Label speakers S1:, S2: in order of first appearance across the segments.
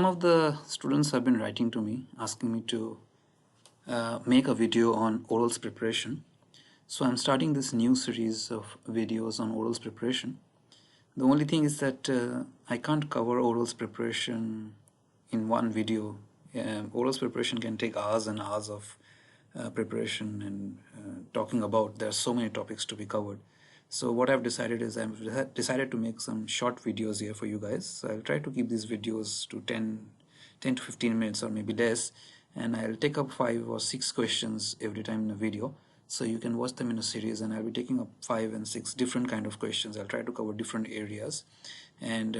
S1: of the students have been writing to me asking me to make a video on orals preparation. So I'm starting this new series of videos on orals preparation. The only thing is that I can't cover orals preparation in one video. Orals preparation can take hours and hours of preparation and talking about. There are so many topics to be covered. So what I've decided is I've decided to make some short videos here for you guys. So I'll try to keep these videos to 10 to 15 minutes or maybe less, and I'll take up 5 or 6 questions every time in a video. So you can watch them in a series, and I'll be taking up 5 and 6 different kind of questions. I'll try to cover different areas, and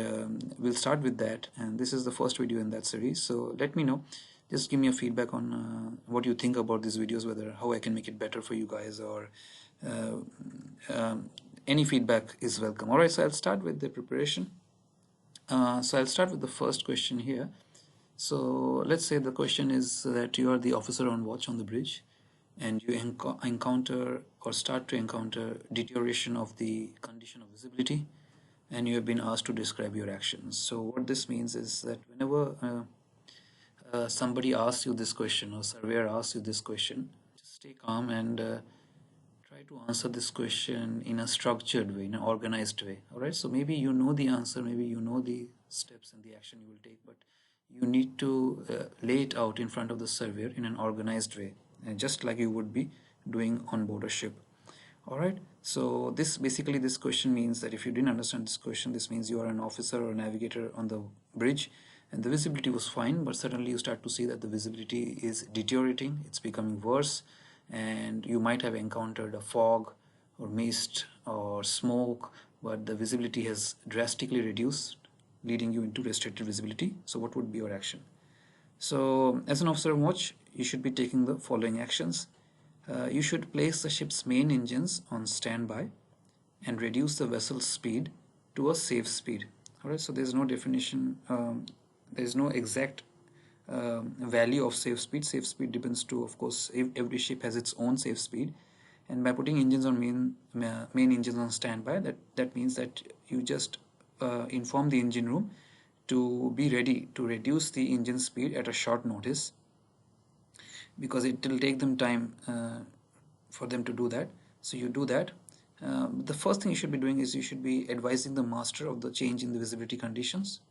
S1: we'll start with that. And this is the first video in that series. So let me know. Just give me a feedback on what you think about these videos, whether how I can make it better for you guys, or any feedback is welcome. Alright, so I'll start with the preparation. So I'll start with the first question here. So let's say the question is that you are the officer on watch on the bridge, and you encounter or start to encounter deterioration of the condition of visibility, and you have been asked to describe your actions. So what this means is that whenever somebody asks you this question, or surveyor asks you this question, just stay calm and try to answer this question in a structured way, in an organized way. All right, so maybe you know the answer, maybe you know the steps and the action you will take, but you need to lay it out in front of the surveyor in an organized way, just like you would be doing on board a ship. All right, so this question means that if you didn't understand this question, this means you are an officer or a navigator on the bridge, and the visibility was fine, but suddenly you start to see that the visibility is deteriorating, it's becoming worse, and you might have encountered a fog or mist or smoke, but the visibility has drastically reduced, leading you into restricted visibility. So what would be your action? So as an officer on watch, you should be taking the following actions. You should place the ship's main engines on standby and reduce the vessel's speed to a safe speed. All right, so there's no definition, there's no exact value of safe speed. Safe speed depends to, of course, every ship has its own safe speed, and by putting engines on main engines on standby, that means that you just inform the engine room to be ready to reduce the engine speed at a short notice, because it will take them time for them to do that. So you do that. The first thing you should be doing is you should be advising the master of the change in the visibility conditions,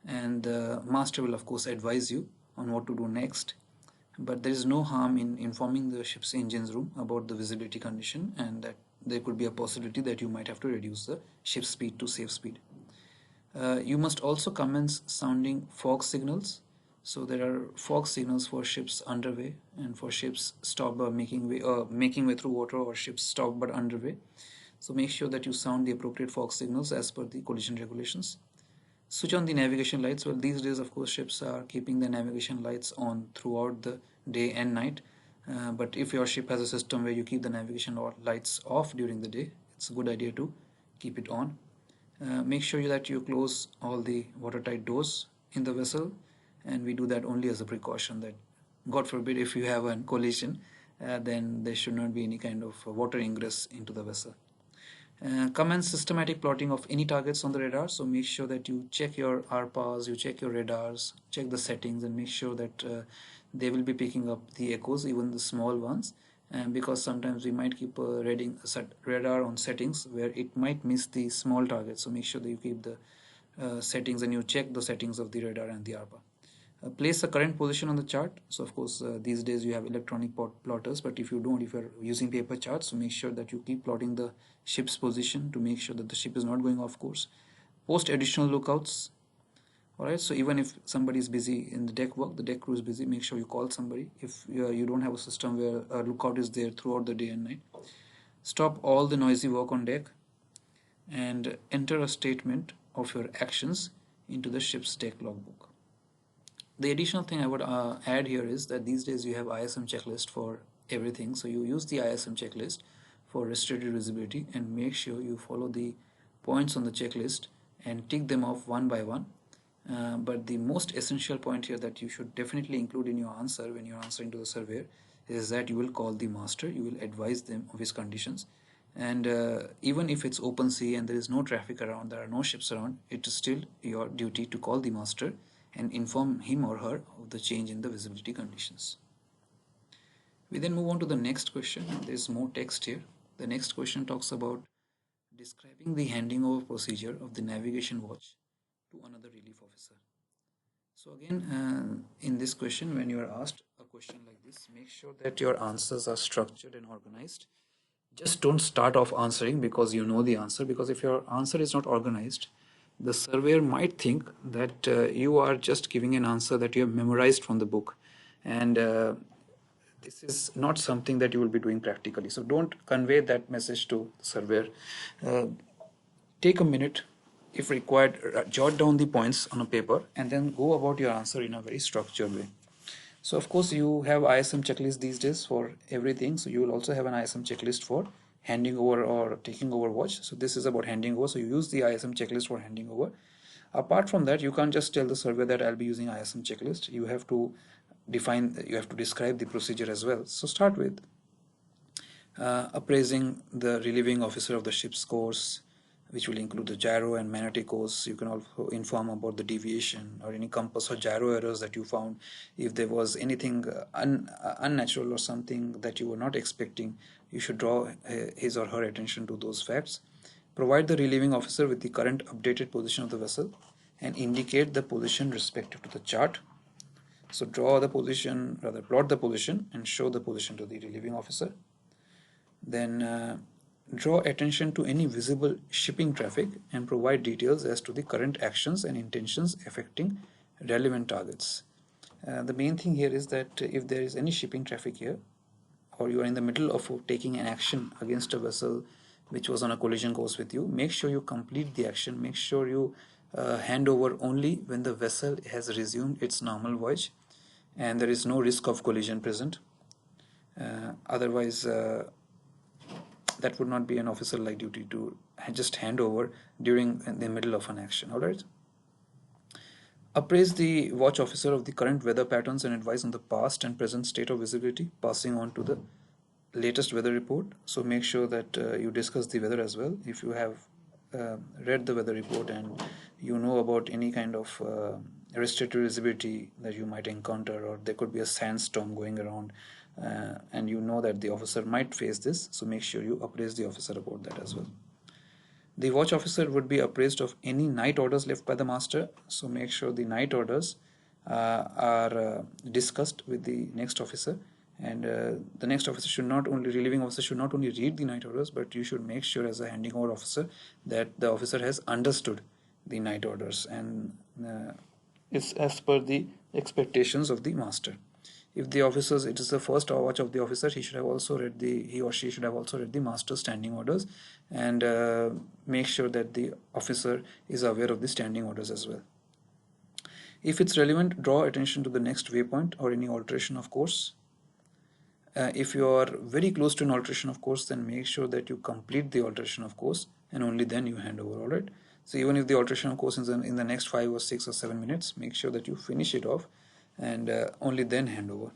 S1: and the master will of course advise you on what to do next. But there is no harm in informing the ship's engines room about the visibility condition, and that there could be a possibility that you might have to reduce the ship's speed to safe speed. You must also commence sounding fog signals. So there are fog signals for ships underway and for ships stopped but making way through water, or ships stopped but underway. So make sure that you sound the appropriate fog signals as per the collision regulations. Switch on the navigation lights. Well, these days, of course, ships are keeping the navigation lights on throughout the day and night. But if your ship has a system where you keep the navigation lights off during the day, it's a good idea to keep it on. Make sure that you close all the watertight doors in the vessel, and we do that only as a precaution, that God forbid if you have a collision, then there should not be any kind of water ingress into the vessel. Commence systematic plotting of any targets on the radar. So make sure that you check your RPAs, you check your radars, check the settings, and make sure that they will be picking up the echoes, even the small ones. And because sometimes we might keep a radar on settings where it might miss the small targets. So make sure that you keep the settings and you check the settings of the radar and the RPA. Place the current position on the chart. So of course these days you have electronic plotters, but if you don't, if you're using paper charts, so make sure that you keep plotting the ship's position to make sure that the ship is not going off course. Post additional lookouts. Alright, so even if somebody is busy in the deck work, the deck crew is busy, make sure you call somebody if you don't have a system where a lookout is there throughout the day and night. Stop all the noisy work on deck and enter a statement of your actions into the ship's deck logbook. The additional thing I would add here is that these days you have ISM checklist for everything. So you use the ISM checklist for restricted visibility, and make sure you follow the points on the checklist and tick them off one by one. But the most essential point here that you should definitely include in your answer when you're answering to the surveyor is that you will call the master, you will advise them of his conditions, and even if it's open sea and there is no traffic around, there are no ships around, it is still your duty to call the master and inform him or her of the change in the visibility conditions. We then move on to the next question. There's more text here. The next question talks about describing the handing over procedure of the navigation watch to another relief officer. So again, in this question, when you are asked a question like this, make sure that your answers are structured and organized. Just don't start off answering because you know the answer, because if your answer is not organized, the surveyor might think that you are just giving an answer that you have memorized from the book, and this is not something that you will be doing practically. So don't convey that message to the surveyor. Take a minute, if required, jot down the points on a paper and then go about your answer in a very structured way. So of course you have ISM checklist these days for everything. So you will also have an ISM checklist for handing over or taking over watch. So this is about handing over. So you use the ISM checklist for handing over. Apart from that, you can't just tell the surveyor that I'll be using ISM checklist. You have to describe the procedure as well. So start with appraising the relieving officer of the ship's course, which will include the gyro and manatee course. You can also inform about the deviation or any compass or gyro errors that you found. If there was anything unnatural or something that you were not expecting, you should draw his or her attention to those facts. Provide the relieving officer with the current updated position of the vessel and indicate the position respective to the chart. So plot the position and show the position to the relieving officer. Then draw attention to any visible shipping traffic and provide details as to the current actions and intentions affecting relevant targets. The main thing here is that if there is any shipping traffic here, or you are in the middle of taking an action against a vessel which was on a collision course with you, make sure you complete the action. Make sure you hand over only when the vessel has resumed its normal voyage and there is no risk of collision present. Otherwise, that would not be an officer-like duty to just hand over during the middle of an action. All right. Appraise the watch officer of the current weather patterns and advise on the past and present state of visibility, passing on to the latest weather report. So make sure that you discuss the weather as well. If you have read the weather report and you know about any kind of restricted visibility that you might encounter, or there could be a sandstorm going around, and you know that the officer might face this, so make sure you appraise the officer about that as well. The watch officer would be appraised of any night orders left by the master, so make sure the night orders are discussed with the next officer, and the next officer should not only, relieving officer should not only read the night orders, but you should make sure as a handing over officer that the officer has understood the night orders and is as per the expectations of the master. If the officers, it is the first watch of the officer, he or she should have also read the master's standing orders and make sure that the officer is aware of the standing orders as well. If it's relevant, draw attention to the next waypoint or any alteration of course. If you are very close to an alteration of course, then make sure that you complete the alteration of course and only then you hand over. All right. So even if the alteration of course is in the next 5 or 6 or 7 minutes, make sure that you finish it off and only then hand over.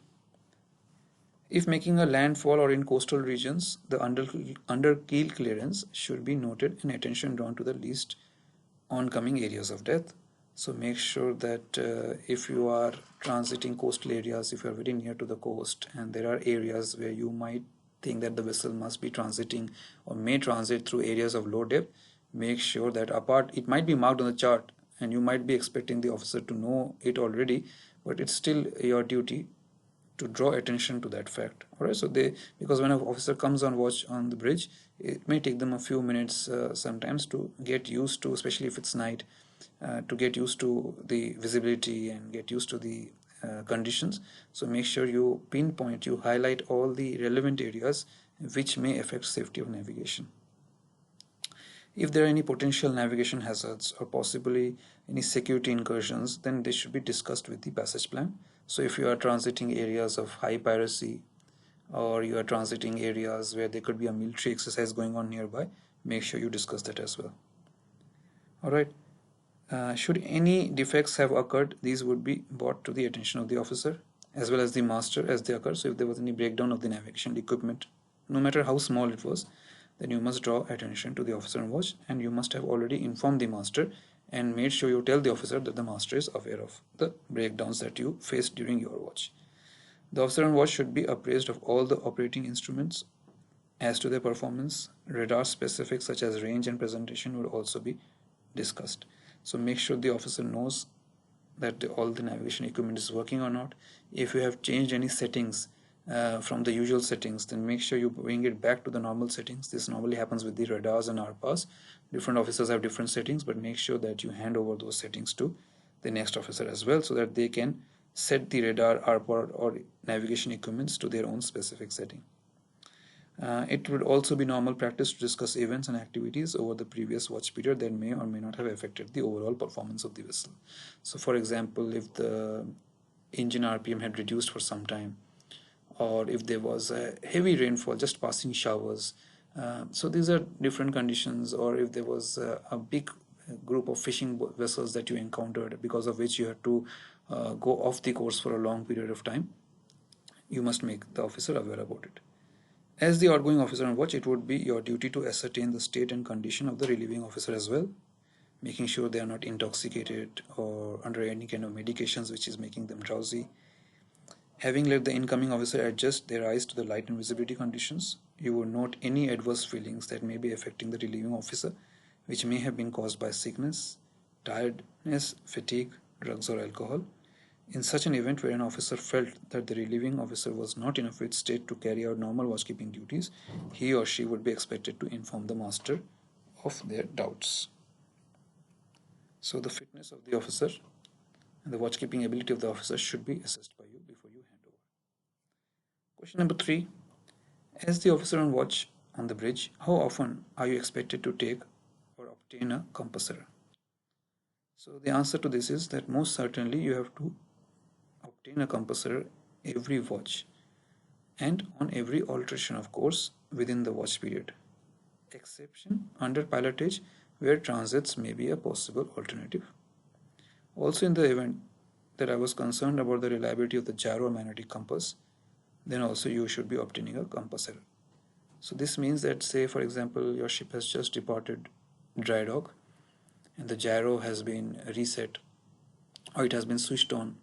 S1: If making a landfall or in coastal regions, the under keel clearance should be noted and attention drawn to the least oncoming areas of death. So make sure that if you are transiting coastal areas, if you are very near to the coast and there are areas where you might think that the vessel must be transiting or may transit through areas of low depth, make sure that it might be marked on the chart and you might be expecting the officer to know it already, but it's still your duty to draw attention to that fact. All right. So because when an officer comes on watch on the bridge, it may take them a few minutes sometimes to get used to, especially if it's night, to get used to the visibility and get used to the conditions. So make sure you pinpoint, you highlight all the relevant areas which may affect safety of navigation. If there are any potential navigation hazards or possibly any security incursions, then they should be discussed with the passage plan. So if you are transiting areas of high piracy or you are transiting areas where there could be a military exercise going on nearby, make sure you discuss that as well. All right. Should any defects have occurred, these would be brought to the attention of the officer as well as the master as they occur. So if there was any breakdown of the navigation equipment, no matter how small it was, then you must draw attention to the officer on watch and you must have already informed the master and made sure you tell the officer that the master is aware of the breakdowns that you faced during your watch. The officer on watch should be appraised of all the operating instruments as to their performance. Radar specifics such as range and presentation will also be discussed. So make sure the officer knows that all the navigation equipment is working or not. If you have changed any settings from the usual settings, then make sure you bring it back to the normal settings. This normally happens with the radars and RPAS. Different officers have different settings, but make sure that you hand over those settings to the next officer as well, so that they can set the radar, RPA, or navigation equipments to their own specific setting. It would also be normal practice to discuss events and activities over the previous watch period that may or may not have affected the overall performance of the vessel. So for example, if the engine RPM had reduced for some time, or if there was a heavy rainfall, just passing showers. So these are different conditions, or if there was a big group of fishing vessels that you encountered, because of which you had to go off the course for a long period of time, you must make the officer aware about it. As the outgoing officer on watch, it would be your duty to ascertain the state and condition of the relieving officer as well, making sure they are not intoxicated or under any kind of medications which is making them drowsy. Having let the incoming officer adjust their eyes to the light and visibility conditions, you would note any adverse feelings that may be affecting the relieving officer, which may have been caused by sickness, tiredness, fatigue, drugs, or alcohol. In such an event where an officer felt that the relieving officer was not in a fit state to carry out normal watchkeeping duties, he or she would be expected to inform the master of their doubts. So the fitness of the officer and the watchkeeping ability of the officer should be assessed by you before you hand over. Question number 3. As the officer on watch on the bridge, how often are you expected to take or obtain a compass error? So the answer to this is that most certainly you have to obtain a compass error every watch and on every alteration of course within the watch period. Exception under pilotage where transits may be a possible alternative. Also, in the event that I was concerned about the reliability of the gyro or magnetic compass, then also you should be obtaining a compass error. So this means that, say for example, your ship has just departed dry dock and the gyro has been reset, or it has been switched on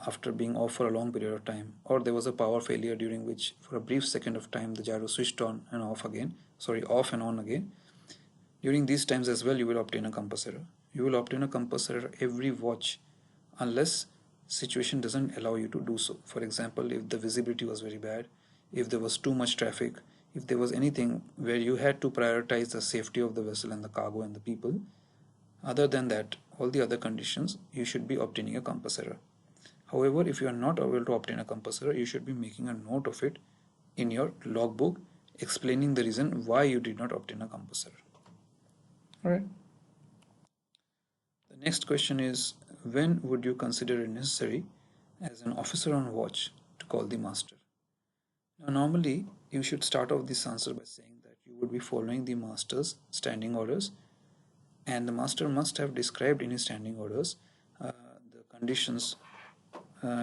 S1: after being off for a long period of time, or there was a power failure during which for a brief second of time the gyro switched on and off again, off and on again. During these times as well you will obtain a compass error. You will obtain a compass error every watch unless situation doesn't allow you to do so. For example, if the visibility was very bad, if there was too much traffic, if there was anything where you had to prioritize the safety of the vessel and the cargo and the people, other than that, all the other conditions, you should be obtaining a compass error. However, if you are not able to obtain a compass error, you should be making a note of it in your logbook, explaining the reason why you did not obtain a compass error. Alright. The next question is, when would you consider it necessary as an officer on watch to call the master? Now, normally you should start off this answer by saying that you would be following the master's standing orders, and the master must have described in his standing orders the conditions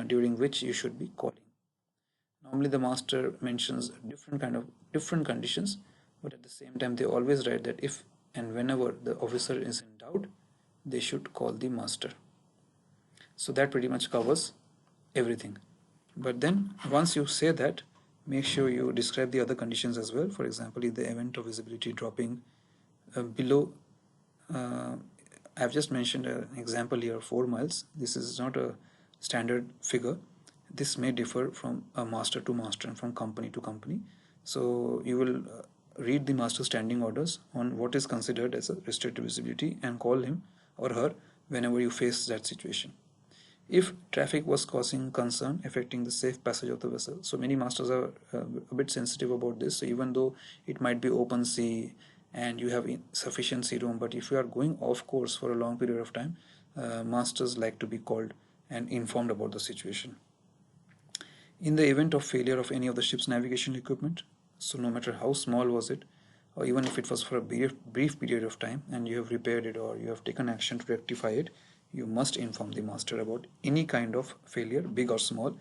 S1: during which you should be calling. Normally the master mentions different conditions, but at the same time they always write that if and whenever the officer is in doubt, they should call the master. So that pretty much covers everything. But then once you say that, make sure you describe the other conditions as well. For example, in the event of visibility dropping below, I've just mentioned an example here, 4 miles. This is not a standard figure. This may differ from a master to master and from company to company. So you will read the master standing orders on what is considered as a restricted visibility and call him or her whenever you face that situation. If traffic was causing concern affecting the safe passage of the vessel, so many masters are a bit sensitive about this. So even though it might be open sea and you have sufficient sea room, but if you are going off course for a long period of time, masters like to be called and informed about the situation. In the event of failure of any of the ship's navigation equipment, so no matter how small was it, or even if it was for a brief period of time and you have repaired it or you have taken action to rectify it, you must inform the master about any kind of failure, big or small,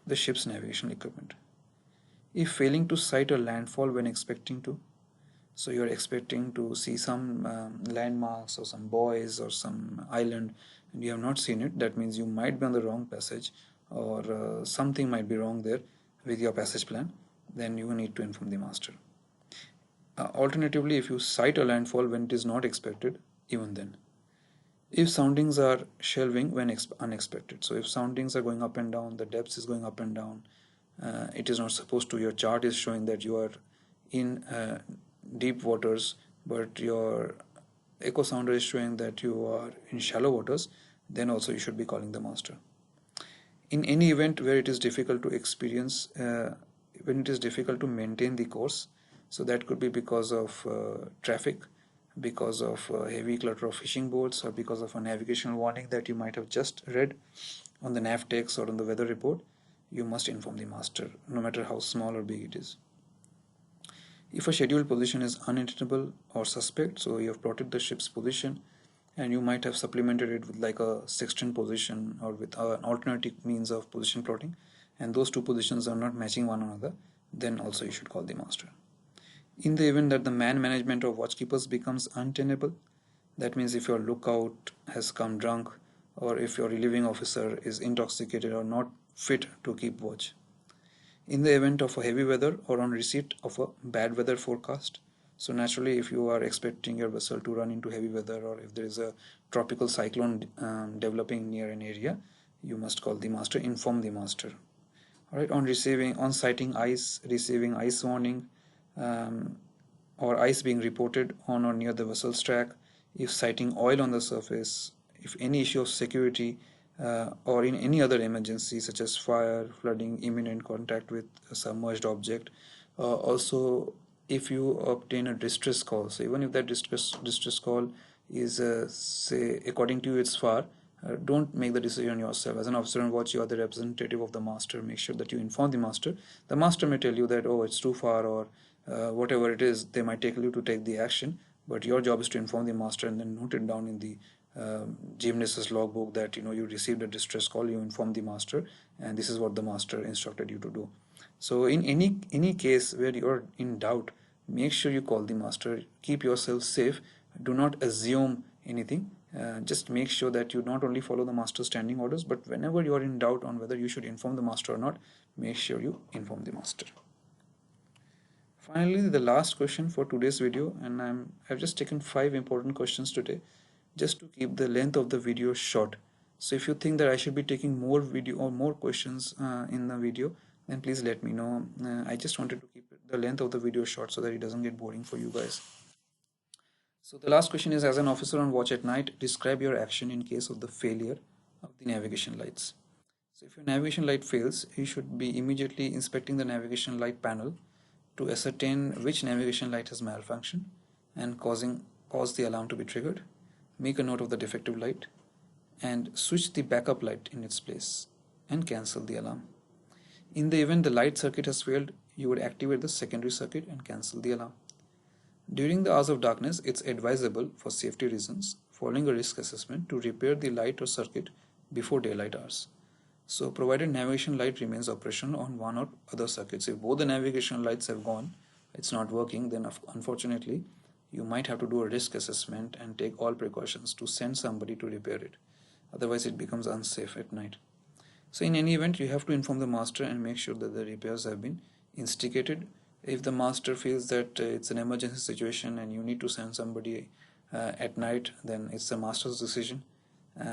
S1: the ship's navigation equipment. If failing to sight a landfall when expecting to, So you're expecting to see some landmarks or some buoys or some island, and you have not seen it. That means you might be on the wrong passage, or something might be wrong there with your passage plan. Then you need to inform the master. Alternatively, if you sight a landfall when it is not expected, even then. If soundings are shelving when unexpected, so if soundings are going up and down, the depth is going up and down, it is not supposed to. Your chart is showing that you are in deep waters, but your echo sounder is showing that you are in shallow waters, then also you should be calling the master. In any event where it is difficult to experience, when it is difficult to maintain the course, so that could be because of traffic, because of heavy clutter of fishing boats, or because of a navigational warning that you might have just read on the nav text or on the weather report, you must inform the master, no matter how small or big it is. If a scheduled position is unattainable or suspect, so you have plotted the ship's position and you might have supplemented it with like a sextant position or with an alternative means of position plotting, and those two positions are not matching one another, then also you should call the master. In the event that the man management of watchkeepers becomes untenable, that means if your lookout has come drunk, or if your relieving officer is intoxicated or not fit to keep watch. In the event of a heavy weather or on receipt of a bad weather forecast. So naturally, if you are expecting your vessel to run into heavy weather, or if there is a tropical cyclone developing near an area, you must call the master, inform the master. All right, on sighting ice, receiving ice warning, or ice being reported on or near the vessel's track, if sighting oil on the surface, if any issue of security, or in any other emergency such as fire, flooding, imminent contact with a submerged object. Also, if you obtain a distress call, so even if that distress call is say according to you it's far, don't make the decision yourself. As an officer on watch, you are the representative of the master. Make sure that you inform the master. The master may tell you that, oh, it's too far, or whatever it is, they might tell you to take the action, but your job is to inform the master and then note it down in the GMNSS logbook that you received a distress call, you inform the master, and this is what the master instructed you to do. So in any case where you are in doubt, make sure you call the master. Keep yourself safe. Do not assume anything. Just make sure that you not only follow the master's standing orders, but whenever you are in doubt on whether you should inform the master or not, make sure you inform the master. Finally, the last question for today's video, and I've just taken 5 important questions today, just to keep the length of the video short. So if you think that I should be taking more video or more questions in the video, then please let me know. I just wanted to keep the length of the video short so that it doesn't get boring for you guys. So the last question is, as an officer on watch at night, describe your action in case of the failure of the navigation lights. So if your navigation light fails, you should be immediately inspecting the navigation light panel to ascertain which navigation light has malfunctioned and cause the alarm to be triggered. Make a note of the defective light and switch the backup light in its place and cancel the alarm. In the event the light circuit has failed, you would activate the secondary circuit and cancel the alarm. During the hours of darkness, it's advisable for safety reasons, following a risk assessment, to repair the light or circuit before daylight hours. So provided navigation light remains operational on one or other circuits, if both the navigation lights have gone, it's not working, then unfortunately you might have to do a risk assessment and take all precautions to send somebody to repair it. Otherwise it becomes unsafe at night. So in any event, you have to inform the master and make sure that the repairs have been instigated. If the master feels that it's an emergency situation and you need to send somebody at night, then it's the master's decision.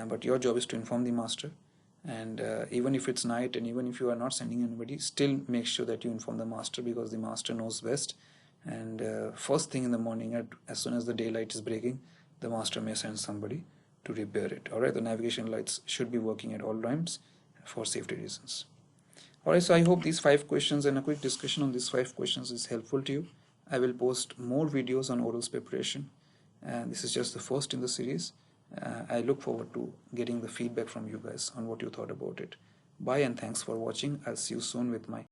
S1: But your job is to inform the master. And even if it's night and even if you are not sending anybody, still make sure that you inform the master, because the master knows best. And first thing in the morning, as soon as the daylight is breaking, the master may send somebody to repair it. Alright, the navigation lights should be working at all times for safety reasons. Alright, so I hope these 5 questions and a quick discussion on these 5 questions is helpful to you. I will post more videos on orals preparation, and this is just the first in the series. I look forward to getting the feedback from you guys on what you thought about it. Bye and thanks for watching. I'll see you soon with my